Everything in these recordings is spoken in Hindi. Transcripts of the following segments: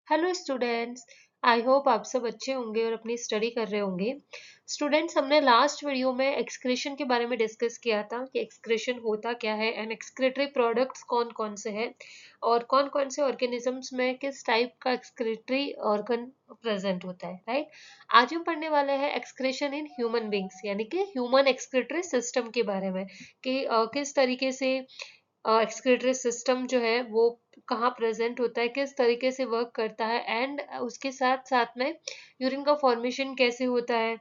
Hello students. आई होप आप सब अच्छे होंगे और अपनी स्टडी कर रहे होंगे। स्टूडेंट्स, हमने लास्ट वीडियो में एक्सक्रीशन के बारे में डिस्कस किया था कि एक्सक्रीशन होता क्या है एंड एक्सक्रीटरी प्रोडक्ट्स कौन कौन से हैं और कौन कौन से ऑर्गेनिजम्स में किस टाइप का एक्सक्रीटरी ऑर्गन प्रेजेंट होता है, राइट। आज हम पढ़ने वाले हैं एक्सक्रीशन इन ह्यूमन बींग्स यानी कि ह्यूमन एक्सक्रीटरी सिस्टम के बारे में कि किस तरीके से एक्सक्रीटरी सिस्टम जो है वो कहाँ प्रेजेंट होता है, किस तरीके से वर्क करता है एंड उसके साथ साथ में यूरिन का फॉर्मेशन कैसे होता है,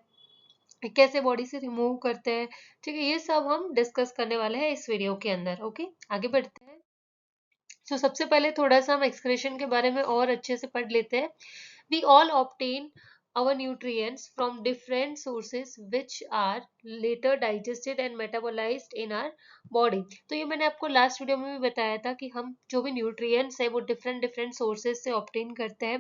कैसे बॉडी से रिमूव करते हैं। ठीक है, ये सब हम डिस्कस करने वाले हैं इस वीडियो के अंदर। ओके, आगे बढ़ते हैं। सबसे पहले थोड़ा सा हम एक्सक्रीशन के बारे में और अच्छे से पढ़ लेते हैं। We all obtain our nutrients from different sources which are later digested and metabolized in our body। तो ये मैंने आपको लास्ट वीडियो में भी बताया था कि हम जो भी न्यूट्रिएंट्स है वो डिफरेंट डिफरेंट सोर्सेज से ऑब्टेन करते हैं,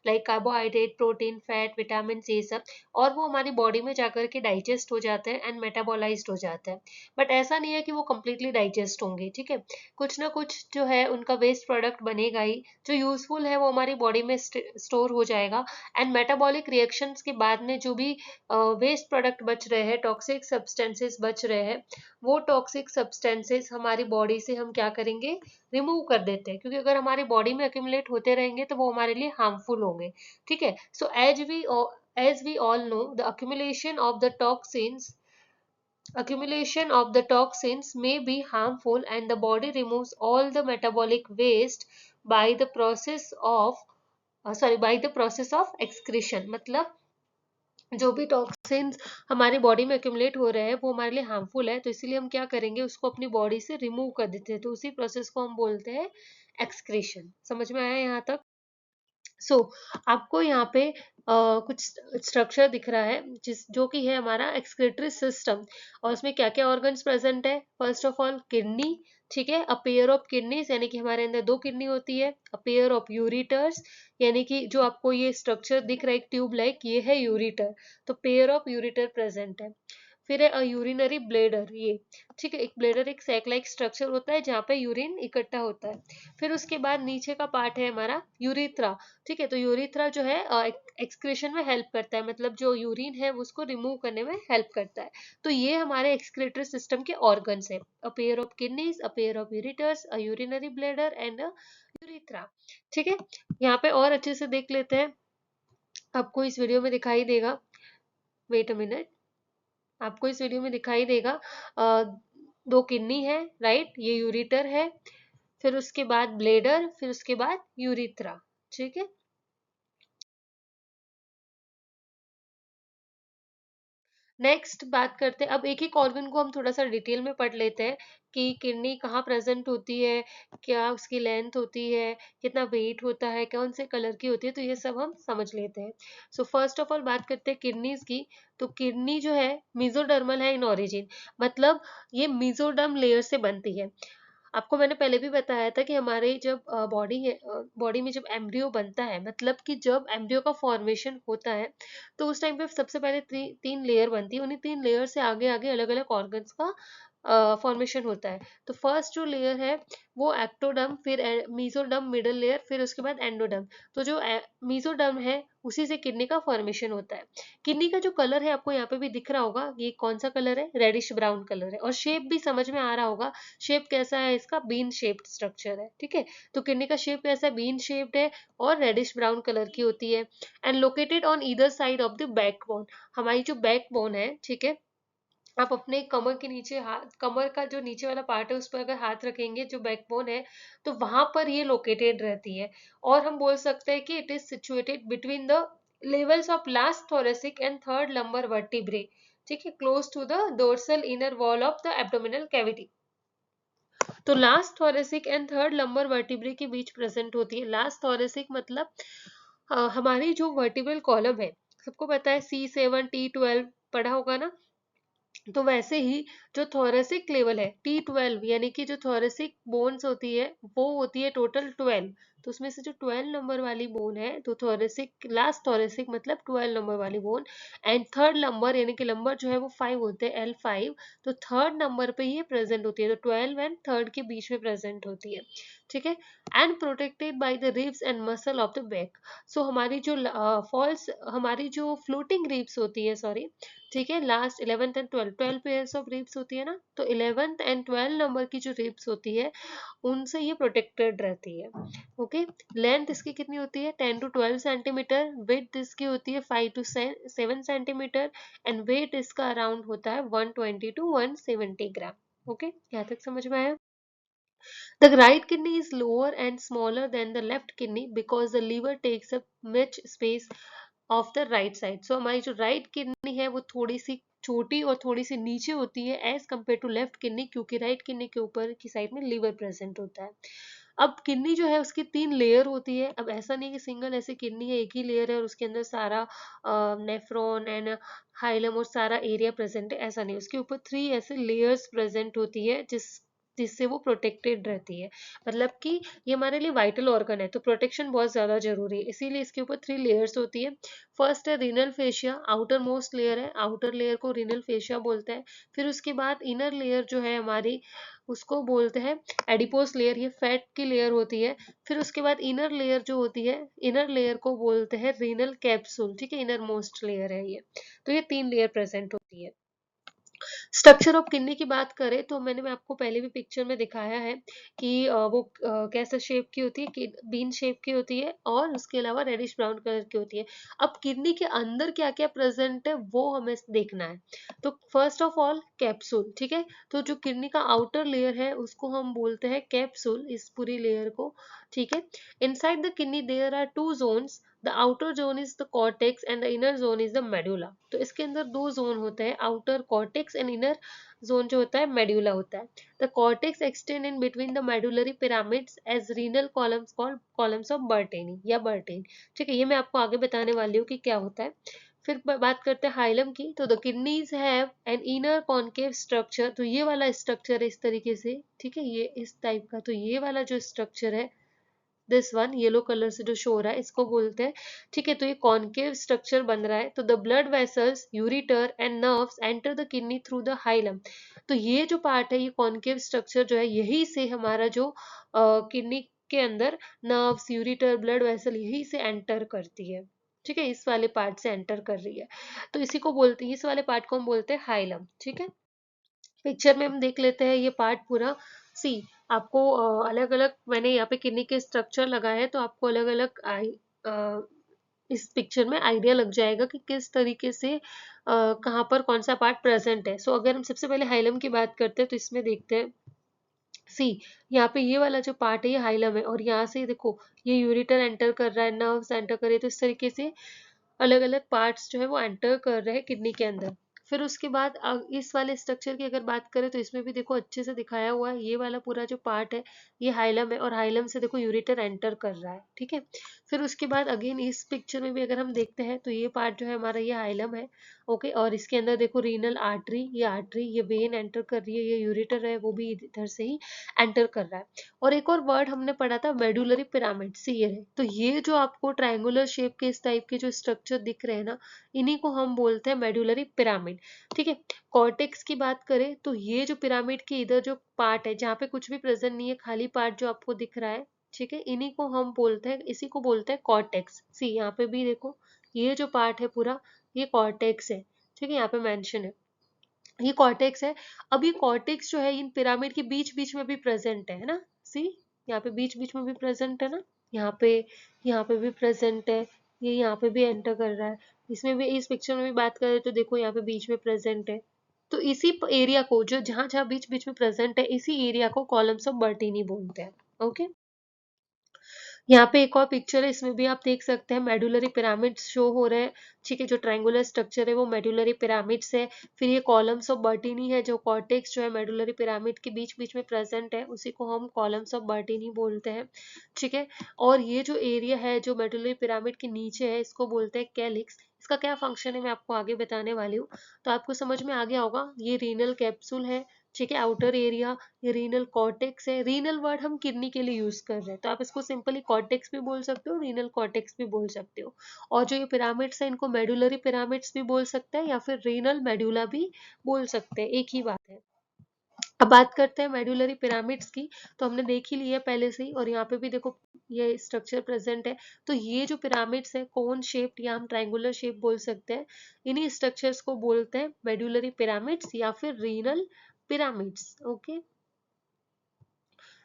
like carbohydrate, protein, fat, vitamin, ये सब, और वो हमारी बॉडी में जाकर के डाइजेस्ट हो जाते हैं एंड मेटाबोलाइज्ड हो जाते हैं। बट ऐसा नहीं है कि वो कम्प्लीटली डाइजेस्ट होंगे, ठीक है। कुछ ना कुछ जो है उनका वेस्ट प्रोडक्ट बनेगा ही, जो यूजफुल है वो हमारी बॉडी में स्टोर हो जाएगा। एंड मेटाबॉलिक रिएक्शंस के बाद में जो भी वेस्ट प्रोडक्ट बच रहे हैं, टॉक्सिक सब्सटेंसेस बच रहे हैं, वो टॉक्सिक सब्सटेंसेस हमारी बॉडी से हम क्या करेंगे, रिमूव कर देते हैं, क्योंकि अगर हमारी बॉडी में अक्यूमुलेट होते रहेंगे तो वो हमारे लिए हार्मफुल होंगे। ठीक है, so as we all know the accumulation of the toxins may be harmful and the body removes all the metabolic waste by the process of excretion। मतलब जो भी टॉक्सिन्स हमारी बॉडी में एक्यूमुलेट हो रहे हैं वो हमारे लिए हार्मफुल है, तो इसीलिए हम क्या करेंगे, उसको अपनी बॉडी से रिमूव कर देते हैं। तो उसी प्रोसेस को हम बोलते हैं एक्सक्रीशन। समझ में आया यहाँ तक? आपको यहाँ पे कुछ स्ट्रक्चर दिख रहा है जो कि है हमारा एक्सक्रीटरी सिस्टम, और उसमें क्या क्या ऑर्गन्स प्रेजेंट है। फर्स्ट ऑफ ऑल किडनी, ठीक है, अ पेयर ऑफ किडनीज, यानी कि हमारे अंदर दो किडनी होती है। अ पेयर ऑफ यूरिटर्स, यानी कि जो आपको ये स्ट्रक्चर दिख रहा है एक ट्यूब लाइक, ये है यूरिटर, तो पेयर ऑफ यूरिटर प्रेजेंट है। फिर है यूरिनरी ब्लेडर, ये ठीक है, एक ब्लेडर एक सैक लाइक स्ट्रक्चर होता है जहाँ पे यूरिन इकट्ठा होता है। फिर उसके बाद नीचे का पार्ट है हमारा यूरिथ्रा। ठीक है, तो यूरिथ्रा जो है एक्सक्रीशन में हेल्प करता है, मतलब जो यूरिन है उसको रिमूव करने में हेल्प करता है। तो ये हमारे एक्सक्रीटरी सिस्टम के ऑर्गन्स है, a pair of kidneys, a pair of ureters, a urinary bladder and a urethra. ठीक है, यहाँ पे और अच्छे से देख लेते हैं। आपको इस वीडियो में दिखाई देगा, वेट अ मिनट, आपको इस वीडियो में दिखाई देगा दो किडनी है, राइट, ये यूरिटर है, फिर उसके बाद ब्लेडर, फिर उसके बाद यूरिथ्रा। ठीक है, नेक्स्ट बात करते हैं, अब एक एक ऑर्गन को हम थोड़ा सा डिटेल में पढ़ लेते हैं कि किडनी कहाँ प्रेजेंट होती है, क्या उसकी लेंथ होती है, कितना वेट होता है, कौन से कलर की होती है, तो ये सब हम समझ लेते हैं। फर्स्ट ऑफ ऑल बात करते हैं किडनीज की। तो किडनी जो है मेसोडर्मल है इन ओरिजिन, मतलब ये मेसोडर्म लेयर से बनती है। आपको मैंने पहले भी बताया था कि हमारे जब बॉडी में जब एम्ब्रियो बनता है, मतलब कि जब एम्ब्रियो का फॉर्मेशन होता है, तो उस टाइम पे सबसे पहले तीन लेयर बनती है, उन्हीं तीन लेयर से आगे आगे अलग अलग ऑर्गन्स का फॉर्मेशन होता है। तो फर्स्ट जो लेयर है वो एक्टोडर्म, फिर मीजोडर्म मिडल लेयर, फिर उसके बाद एंडोडर्म। तो जो मीजोडर्म है उसी से किडनी का फॉर्मेशन होता है। किडनी का जो कलर है आपको यहाँ पे भी दिख रहा होगा, ये कौन सा कलर है, रेडिश ब्राउन कलर है, और शेप भी समझ में आ रहा होगा। शेप कैसा है इसका, बीन शेप्ड स्ट्रक्चर है। ठीक है, तो किडनी का शेप कैसा है, बीन शेप्ड है और रेडिश ब्राउन कलर की होती है। And located on either side of the backbone, हमारी जो बैकबोन है, ठीक है, आप अपने कमर के नीचे हाथ, कमर का जो नीचे वाला पार्ट है उस पर अगर हाथ रखेंगे, जो बैकबोन है, तो वहां पर ये लोकेटेड रहती है। और हम बोल सकते हैं कि it is situated between the levels of last thoracic and third lumbar vertebrae, ठीक है, close to the dorsal inner wall of the abdominal cavity. तो last thoracic and third lumbar vertebrae के बीच प्रेजेंट होती है। लास्ट थोरेसिक मतलब हमारी जो वर्टिब्रल कॉलम है, सबको पता है C7 T12 पढ़ा होगा ना, तो वैसे ही जो थोरेसिक लेवल है T12, यानी कि जो थोरेसिक बोन्स होती है वो होती है टोटल 12। तो उसमें से जो 12 नंबर वाली बोन है, तो थोरेसिक, लास्ट थोरेसिक मतलब 12 नंबर वाली बोन, एंड थर्ड नंबर यानी कि नंबर जो है वो 5 होते हैं, L5, तो थर्ड नंबर पे ये प्रेजेंट होती है, तो 12 एंड थर्ड के बीच में प्रेजेंट होती है, ठीक है। And protected by the ribs and muscle of the back. So हमारी जो फॉल्स, हमारी जो फ्लोटिंग रिब्स होती है, सॉरी, ठीक है, last 11th and 12 pairs of ribs होती है ना, तो 11th एंड 12 नंबर की जो रिब्स होती है उनसे ये प्रोटेक्टेड रहती है। ओके, लेंथ इसकी कितनी होती है, 10 to 12 सेंटीमीटर, विड्थ इसकी होती है 5 to 7 सेंटीमीटर, एंड वेट इसका अराउंड होता है 120 to 170 ग्राम। ओके, यहाँ तक समझ में आया। The right kidney is lower and smaller than the left kidney because the liver takes up much space of the right side. So हमारी जो right kidney है वो थोड़ी सी छोटी और थोड़ी सी नीचे होती है as compare to left kidney, क्योंकि राइट किडनी के ऊपर की साइड में लीवर प्रेजेंट होता है। अब किडनी जो है उसकी 3 लेयर होती है। अब ऐसा नहीं कि सिंगल ऐसे किडनी है, एक ही लेयर है और उसके अंदर सारा नेफ्रॉन एंड हाइलम और सारा एरिया प्रेजेंट है, ऐसा नहीं। उसके ऊपर 3 ऐसे लेयर्स प्रेजेंट होती है जिससे वो प्रोटेक्टेड रहती है। मतलब कि ये हमारे लिए वाइटल ऑर्गन है, तो प्रोटेक्शन बहुत ज्यादा जरूरी है, इसीलिए इसके ऊपर 3 लेयर्स होती है। फर्स्ट है renal fascia, outer most layer है, आउटर लेयर को रीनल फेशिया बोलते हैं। फिर उसके बाद इनर लेयर जो है हमारी, उसको बोलते हैं एडिपोस लेयर, ये फैट की लेयर होती है। फिर उसके बाद इनर लेयर जो होती है, इनर लेयर को बोलते हैं रीनल कैप्सूल, ठीक है, इनर मोस्ट लेयर है ये। तो ये 3 लेयर प्रेजेंट होती है। स्ट्रक्चर ऑफ किडनी की बात करें तो मैंने मैं आपको पहले भी पिक्चर में दिखाया है कि वो कैसे शेप की होती है, कि बीन शेप की होती है और उसके अलावा रेडिश ब्राउन कलर की होती है। अब किडनी के अंदर क्या क्या प्रेजेंट है वो हमें देखना है। तो फर्स्ट ऑफ ऑल कैप्सूल, ठीक है, तो जो किडनी का आउटर लेयर है उसको हम बोलते हैं कैप्सूल, इस पूरी लेयर को, ठीक है। Inside the kidney there are 2 zones, the outer zone is the cortex and the inner zone is the medulla. तो इसके अंदर 2 जोन होते हैं, outer cortex and inner zone जो होता है मेडुला होता है। The cortex extend in between the medullary pyramids as renal columns called columns of Bertini या बर्टेन, ठीक है, ये मैं आपको आगे बताने वाली हूँ कि क्या होता है। फिर बात करते हैं हाइलम की, तो the kidneys have an inner concave structure, तो ये वाला स्ट्रक्चर है इस तरीके से, ठीक है, ये इस टाइप का, तो ये वाला जो स्ट्रक्चर है, दिस वन येलो कलर से जो शो हो रहा है, इसको बोलते हैं, ठीक है। तो ये कॉन्केव स्ट्रक्चर बन रहा है। तो the blood vessels, ureter and nerves enter the kidney through the hilum. तो ये जो पार्ट है, ये कॉन्केव स्ट्रक्चर जो है, यही से हमारा जो किडनी के अंदर नर्व्स, यूरिटर, ब्लड वेसल यही से एंटर करती है, ठीक है, इस वाले पार्ट से एंटर कर रही है। तो इसी को बोलते हैं, इस वाले पार्ट को हम बोलते हैं हाइलम, ठीक है। पिक्चर में हम देख लेते हैं ये पार्ट पूरा। सी, आपको अलग अलग मैंने यहाँ पे किडनी के स्ट्रक्चर लगाए हैं, तो आपको अलग अलग इस पिक्चर में आइडिया लग जाएगा कि किस तरीके से कहाँ पर कौन सा पार्ट प्रेजेंट है। सो अगर हम सबसे पहले हाइलम की बात करते हैं तो इसमें देखते हैं। सी, यहाँ पे ये वाला जो पार्ट है ये हाइलम है, और यहाँ से देखो ये यूरिटर एंटर कर रहा है, नर्व्स एंटर कर रही है, तो इस तरीके से अलग अलग पार्ट्स जो है वो एंटर कर रहे हैं किडनी के अंदर। फिर उसके बाद इस वाले स्ट्रक्चर की अगर बात करें तो इसमें भी देखो अच्छे से दिखाया हुआ है, ये वाला पूरा जो पार्ट है ये हाइलम है, और हाइलम से देखो यूरेटर एंटर कर रहा है, ठीक है। फिर उसके बाद अगेन इस पिक्चर में भी अगर हम देखते हैं तो ये पार्ट जो है हमारा ये हाइलम है, ओके, और इसके अंदर देखो रीनल आर्टरी, ये वेन एंटर कर रही है, ये यूरेटर है वो भी इधर से ही एंटर कर रहा है। और एक और वर्ड हमने पढ़ा था मेडुलरी पिरामिड, सी ये है। तो ये जो आपको ट्रायंगुलर शेप के इस टाइप के जो स्ट्रक्चर दिख रहे हैं ना, इन्हीं को हम बोलते हैं मेडुलरी पिरामिड, ठीक है। कॉर्टेक्स की बात करें तो ये जो पिरामिड के इधर जो पार्ट है जहाँ पे कुछ भी प्रेजेंट नहीं है, खाली पार्ट जो आपको दिख रहा है, ठीक है, इन्हीं को हम बोलते हैं, इसी को बोलते हैं कॉर्टेक्स। सी यहाँ पे भी देखो ये जो पार्ट है पूरा ये कॉर्टेक्स है, ठीक है, यहाँ पे मेंशन है, ये कॉर्टेक्स है। अब ये कॉर्टेक्स जो है इन पिरामिड के बीच बीच में भी प्रेजेंट है ना, सी, यहाँ पे बीच बीच में भी प्रेजेंट है ना, यहाँ पे भी प्रेजेंट है, ये यहाँ पे भी एंटर कर रहा है, इसमें भी, इस पिक्चर में भी बात करें तो देखो यहाँ पे बीच में प्रेजेंट है। तो इसी एरिया को जो जहां जहां बीच बीच में प्रेजेंट है, इसी एरिया को कॉलम्स ऑफ बर्टीनी बोलते हैं, ओके। यहाँ पे एक और पिक्चर है, इसमें भी आप देख सकते हैं मेडुलरी पिरामिड्स शो हो रहे हैं, ठीक है, जो ट्रायंगुलर स्ट्रक्चर है वो मेडुलरी पिरामिड्स है। फिर ये कॉलम्स ऑफ बर्टीनी है, जो कॉर्टेक्स जो है मेडुलरी पिरामिड के बीच बीच में प्रेजेंट है, उसी को हम कॉलम्स ऑफ बर्टीनी बोलते हैं, ठीक है। और ये जो एरिया है जो मेडुलरी पिरामिड के नीचे है, इसको बोलते हैं कैलिक्स। इसका क्या फंक्शन है मैं आपको आगे बताने वाली हूँ, तो आपको समझ में आ गया होगा। ये रीनल कैप्सूल है, ठीक है। आउटर एरिया, ये रीनल कॉर्टेक्स है। रीनल वर्ड हम किडनी के लिए यूज कर रहे हैं, तो आप इसको सिंपली कॉर्टेक्स भी बोल सकते हो, रीनल कॉर्टेक्स भी बोल सकते हो। और जो ये पिरामिड्स है इनको मेडुलरी पिरामिड्स भी बोल सकते हैं या फिर रीनल मेडुला भी बोल सकते हैं, एक ही बात है। अब बात करते हैं मेडुलरी पिरामिड्स की। तो हमने देख ही लिया पहले से ही, और यहाँ पे भी देखो ये स्ट्रक्चर प्रेजेंट है। तो ये जो पिरामिड्स है कोन शेप्ड या हम ट्रायंगुलर शेप बोल सकते हैं, इन्हीं स्ट्रक्चर्स को बोलते हैं मेडुलरी पिरामिड्स या फिर renal pyramids, okay,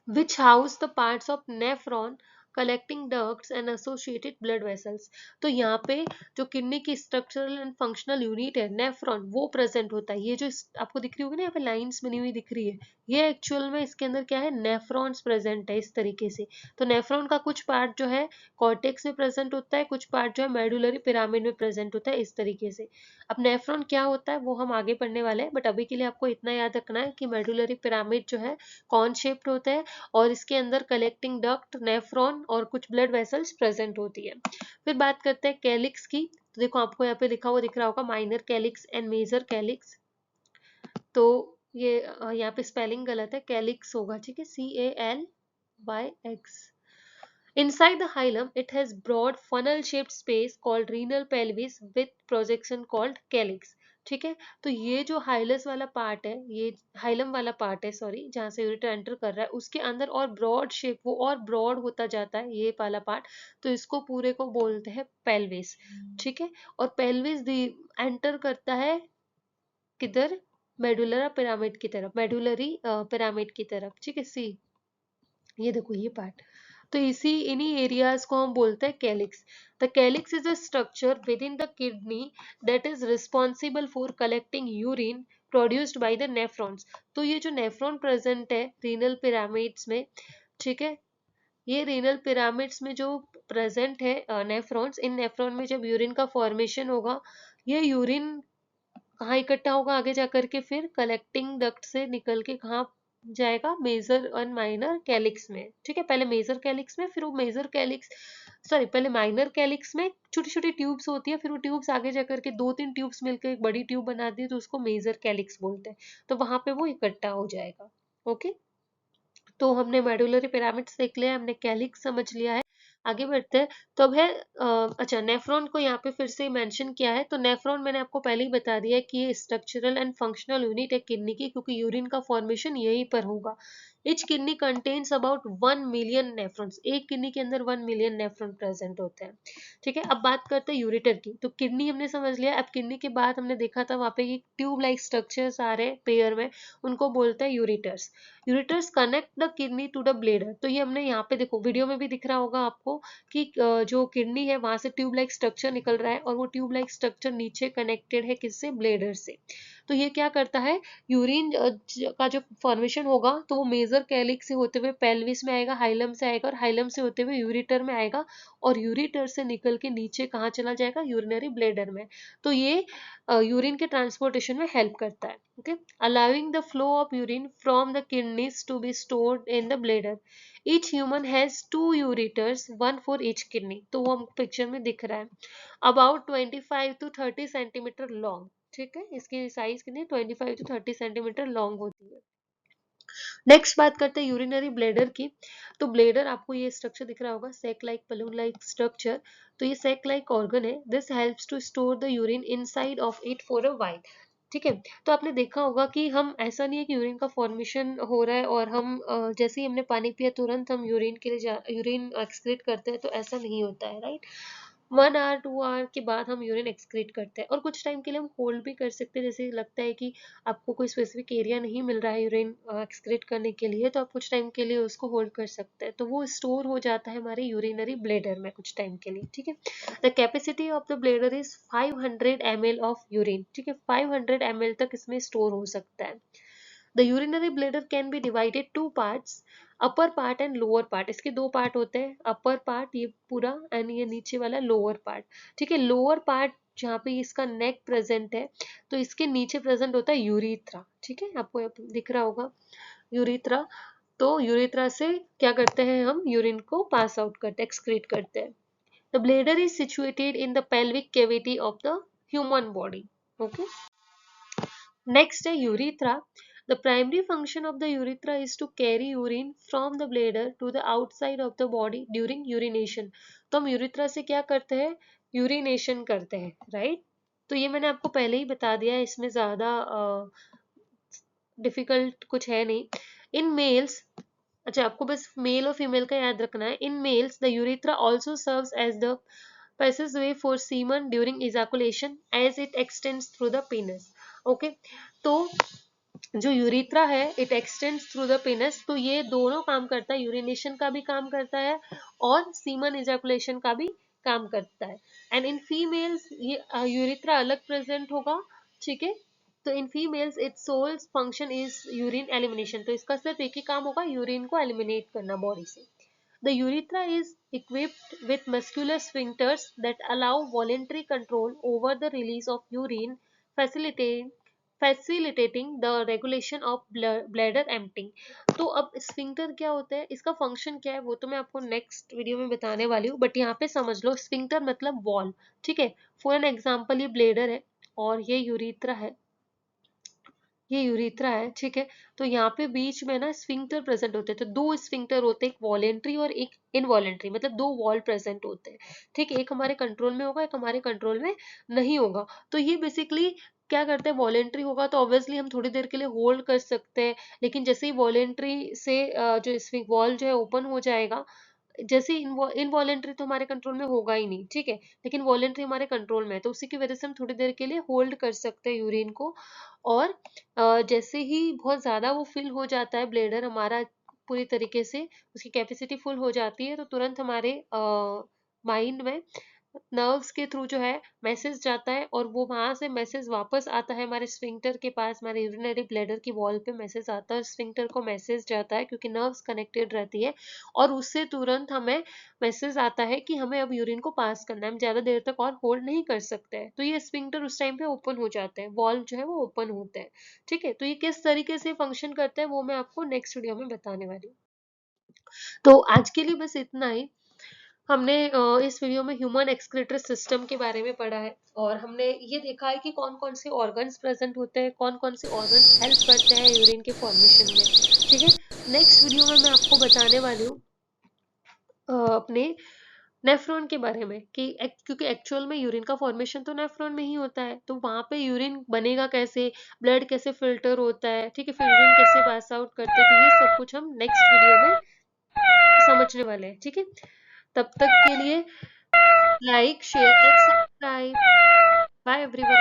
which house the parts of nephron, collecting ducts and associated blood vessels। तो यहाँ पे जो किडनी की स्ट्रक्चरल एंड फंक्शनल यूनिट है नेफ्रॉन, वो प्रेजेंट होता है। ये जो आपको दिख रही होगी ना यहाँ पे लाइंस बनी हुई दिख रही है, ये एक्चुअल में इसके अंदर क्या है, नेफ्रॉन्स प्रेजेंट है इस तरीके से। तो नेफ्रॉन का कुछ पार्ट जो है कॉर्टेक्स में प्रेजेंट होता है, कुछ पार्ट जो है मेडुलरी पिरामिड में प्रेजेंट होता है, इस तरीके से। अब नेफ्रॉन क्या होता है वो हम आगे पढ़ने वाले हैं, बट अभी के लिए आपको इतना याद रखना है कि मेडुलरी पिरामिड जो है कॉन शेप्ड होता है और इसके अंदर कलेक्टिंग डक्ट, नेफ्रॉन और कुछ ब्लड वेसल्स प्रेजेंट होती है। फिर बात करते हैं कैलिक्स की। तो देखो आपको यहाँ पे लिखा हुआ दिख रहा होगा minor calyx and major calyx. तो ये यहाँ पे स्पेलिंग गलत है, कैलिक्स होगा, ठीक है, CALYX। Inside the hilum, it has broad funnel-shaped space called renal pelvis with projection called calyx। ठीक है। तो ये जो हाइलस वाला पार्ट है, ये हाइलम वाला पार्ट है, सॉरी, जहाँ से यूरेटर एंटर कर रहा है उसके अंदर और ब्रॉड शेप, वो और ब्रॉड होता जाता है ये वाला पार्ट। तो इसको पूरे को बोलते हैं पेल्विस। ठीक है। और पेल्विस एंटर करता है किधर, मेडुलर पिरामिड की तरफ, मेडुलरी पिरामिड की तरफ। ठीक है, सी, ये देखो ये पार्ट। तो इसी इन्हीं एरियाज को हम बोलते हैं calyx. The calyx is a structure with in the kidney that is responsible for collecting urine produced by the nephrons. तो ये जो नेफ्रॉन प्रेजेंट है रीनल पिरामिड्स में, ठीक है, ये रीनल पिरामिड्स में जो प्रेजेंट है नेफ्रॉन्स, इन नेफ्रॉन में जब यूरिन का फॉर्मेशन होगा, ये यूरिन कहाँ इकट्ठा होगा आगे जाकर के, फिर कलेक्टिंग डक्ट से निकल के कहाँ जाएगा, मेजर और माइनर कैलिक्स में। ठीक है, पहले मेजर कैलिक्स में, फिर वो मेजर कैलिक्स, सॉरी, पहले माइनर कैलिक्स में छोटी छोटी ट्यूब्स होती है, फिर वो ट्यूब्स आगे जाकर के दो तीन ट्यूब्स मिलकर एक बड़ी ट्यूब बनाती है, तो उसको मेजर कैलिक्स बोलते हैं। तो वहां पे वो इकट्ठा हो जाएगा। ओके, तो हमने मेडुलरी पिरामिड्स देख लिया, हमने कैलिक्स समझ लिया है। आगे बढ़ते हैं। तो अब है अच्छा, नेफ्रॉन को यहाँ पे फिर से मेंशन किया है। तो नेफ्रॉन मैंने आपको पहले ही बता दिया है कि ये स्ट्रक्चरल एंड फंक्शनल यूनिट है किडनी की, क्योंकि यूरिन का फॉर्मेशन यहीं पर होगा। Etch kidney contains about 1 million nephrons. एक किडनी के अंदर 1 मिलियन नेफ्रॉन प्रेजेंट होते हैं। ठीक है। अब बात करते हैं यूरेटर की। तो किडनी हमने समझ लिया। अब किडनी के बाद हमने देखा था वहां पे एक ट्यूब लाइक स्ट्रक्चर्स आ रहे हैं पेयर में, उनको बोलते हैं ureters. Ureters connect the kidney to the bladder. तो ये हमने यहाँ पे देखो वीडियो में भी दिख रहा होगा आपको कि जो किडनी है वहां से ट्यूब लाइक स्ट्रक्चर निकल रहा है, और वो ट्यूब लाइक स्ट्रक्चर नीचे कनेक्टेड है किससे, ब्लेडर से। तो ये क्या करता है, यूरिन का जो फॉर्मेशन होगा तो वो मेजर कैलिक्स से होते हुए पेल्विस में आएगा, हाइलम से आएगा, और हाइलम से होते हुए यूरिटर में आएगा, और यूरिटर से निकल के नीचे कहाँ चला जाएगा, यूरिनरी ब्लेडर में। तो ये यूरिन के ट्रांसपोर्टेशन में हेल्प करता है। Okay, allowing the flow of urine from the kidneys to be stored in the bladder. Each human has 2 ureters, one for each kidney। तो वो हमको पिक्चर में दिख रहा है, about 25 to 30 सेंटीमीटर लॉन्ग। ठीक है, इसकी साइज कितनी, 25 to 30 सेंटीमीटर लॉन्ग होती है। नेक्स्ट बात करते हैं यूरिनरी ब्लेडर की। तो ब्लेडर आपको ये स्ट्रक्चर दिख रहा होगा, sac like balloon like structure. तो ये सेक लाइक ऑर्गन है। This helps to store the urine inside of it for a while. ठीक है। तो आपने देखा होगा कि हम, ऐसा नहीं है कि यूरिन का फॉर्मेशन हो रहा है और हम जैसे ही हमने पानी पिया तुरंत हम यूरिन के लिए यूरिन एक्सक्रीट करते हैं, तो ऐसा नहीं होता है, राइट। 1 आवर 2 आवर के बाद हम यूरिन एक्सक्रीट करते हैं, और कुछ टाइम के लिए हम होल्ड भी कर सकते हैं। जैसे लगता है कि आपको कोई स्पेसिफिक एरिया नहीं मिल रहा है यूरिन एक्सक्रीट करने के लिए, तो आप कुछ टाइम के लिए उसको होल्ड कर सकते हैं, तो वो स्टोर हो जाता है हमारे यूरिनरी ब्लेडर में कुछ टाइम के लिए। ठीक है। The capacity of the bladder is 500 ml of urine. ठीक है, 500 ml तक इसमें स्टोर हो सकता है। The urinary bladder can be divided 2 parts, upper part and lower part. इसके 2 पार्ट होते हैं, अपर पार्ट ये पूरा एंड ये नीचे वाला लोअर पार्ट। ठीक है, लोअर पार्ट जहाँ पे इसका नेक प्रेजेंट है, तो इसके नीचे प्रेजेंट होता है यूरिथ्रा। ठीक है, आपको दिख रहा होगा यूरिथ्रा। तो यूरिथ्रा से क्या करते हैं, हम यूरिन को पास आउट करते हैं, एक्सक्रीट करते हैं। The bladder is situated in the pelvic cavity of the human body. Okay, next है urethra. The primary function of the urethra is to carry urine from the bladder to the outside of the body during urination. तो हम यूरिथ्रा से क्या करते हैं? यूरिनेशन करते हैं, राइट? तो ये मैंने आपको पहले ही बता दिया है, इसमें ज्यादा डिफिकल्ट कुछ है नहीं. इन मेल्स, अच्छा आपको बस मेल और फीमेल का याद रखना है. In males the urethra also serves as the passageway for semen during ejaculation as it extends through the penis. Okay, तो जो यूरिथ्रा है it extends through the penis, तो ये दोनों काम करता है, यूरिनेशन का भी काम करता है और सीमन इजैकुलेशन का भी काम करता है. एंड इन फीमेल्स ये यूरिथ्रा अलग प्रेजेंट होगा, ठीक है. तो in females its sole function is urine elimination, तो इसका सिर्फ एक ही काम होगा, यूरिन को एलिमिनेट करना बॉडी से. The urethra is equipped with muscular sphincters that allow voluntary control over the release of urine, facilitating the regulation of bladder emptying. तो अब स्फिंक्टर क्या होता है, इसका फंक्शन क्या है, वो तो मैं आपको नेक्स्ट वीडियो में बताने वाली हूँ, बट यहाँ पे समझ लो स्फिंक्टर मतलब वॉल, ठीक है. फॉर एन एग्जाम्पल ये ब्लेडर है और ये यूरिथ्रा है, ये यूरिथ्रा है, ठीक है. तो यहाँ पे बीच में ना स्फिंक्टर प्रेजेंट होते हैं, तो दो स्फिंक्टर होते हैं, एक वॉलेंट्री और एक इनवॉलेंट्री, मतलब दो वॉल प्रेजेंट होते हैं, ठीक है. एक हमारे कंट्रोल में होगा, एक हमारे कंट्रोल में नहीं होगा. तो ये बेसिकली क्या करते हैं, वॉलेंट्री होगा तो ऑब्वियसली हम थोड़ी देर के लिए होल्ड कर सकते हैं, लेकिन जैसे ही वॉलेंट्री से जो स्विंग वॉल जो है ओपन हो जाएगा, जैसे इनवॉलेंट्री तो हमारे कंट्रोल में होगा ही नहीं, ठीक है, लेकिन वॉलेंट्री हमारे कंट्रोल में है, तो उसी की वजह से हम थोड़ी देर के लिए होल्ड कर सकते हैं यूरिन को. और जैसे ही बहुत ज्यादा वो फिल हो जाता है ब्लेडर हमारा, पूरी तरीके से उसकी कैपेसिटी फुल हो जाती है, तो तुरंत हमारे माइंड में नर्व्स के थ्रू जो है मैसेज जाता है, और वो वहां से मैसेज वापस आता है हमारे स्फिंक्टर के पास, हमारे यूरिनरी ब्लैडर की वॉल पे मैसेज आता है, स्फिंक्टर को मैसेज जाता है क्योंकि नर्व्स कनेक्टेड रहती है, और उससे तुरंत हमें मैसेज आता है कि हमें अब यूरिन को पास करना है, हम ज्यादा देर तक और होल्ड नहीं कर सकते हैं, तो ये स्फिंक्टर उस टाइम पे ओपन हो जाते हैं, वॉल्व जो है वो ओपन होते हैं, ठीक है. तो ये किस तरीके से फंक्शन करते हैं वो मैं आपको नेक्स्ट वीडियो में बताने वाली हूँ. तो आज के लिए बस इतना ही. हमने इस वीडियो में ह्यूमन एक्सक्रीटरी सिस्टम के बारे में पढ़ा है, और हमने ये देखा है कि कौन कौन से ऑर्गन्स प्रेजेंट होते हैं, कौन कौन से ऑर्गन्स हेल्प करते हैं यूरिन के फॉर्मेशन में, ठीक है. नेक्स्ट वीडियो में मैं आपको बताने वाली हूँ अपने नेफ्रॉन के बारे में, कि क्योंकि एक्चुअल में यूरिन का फॉर्मेशन तो नेफ्रॉन में ही होता है, तो वहां पे यूरिन बनेगा कैसे, ब्लड कैसे फिल्टर होता है, ठीक है, फिर यूरिन कैसे पास आउट करते हैं, तो ये सब कुछ हम नेक्स्ट वीडियो में समझने वाले हैं, ठीक है. तब तक के लिए like share and subscribe. Bye everyone.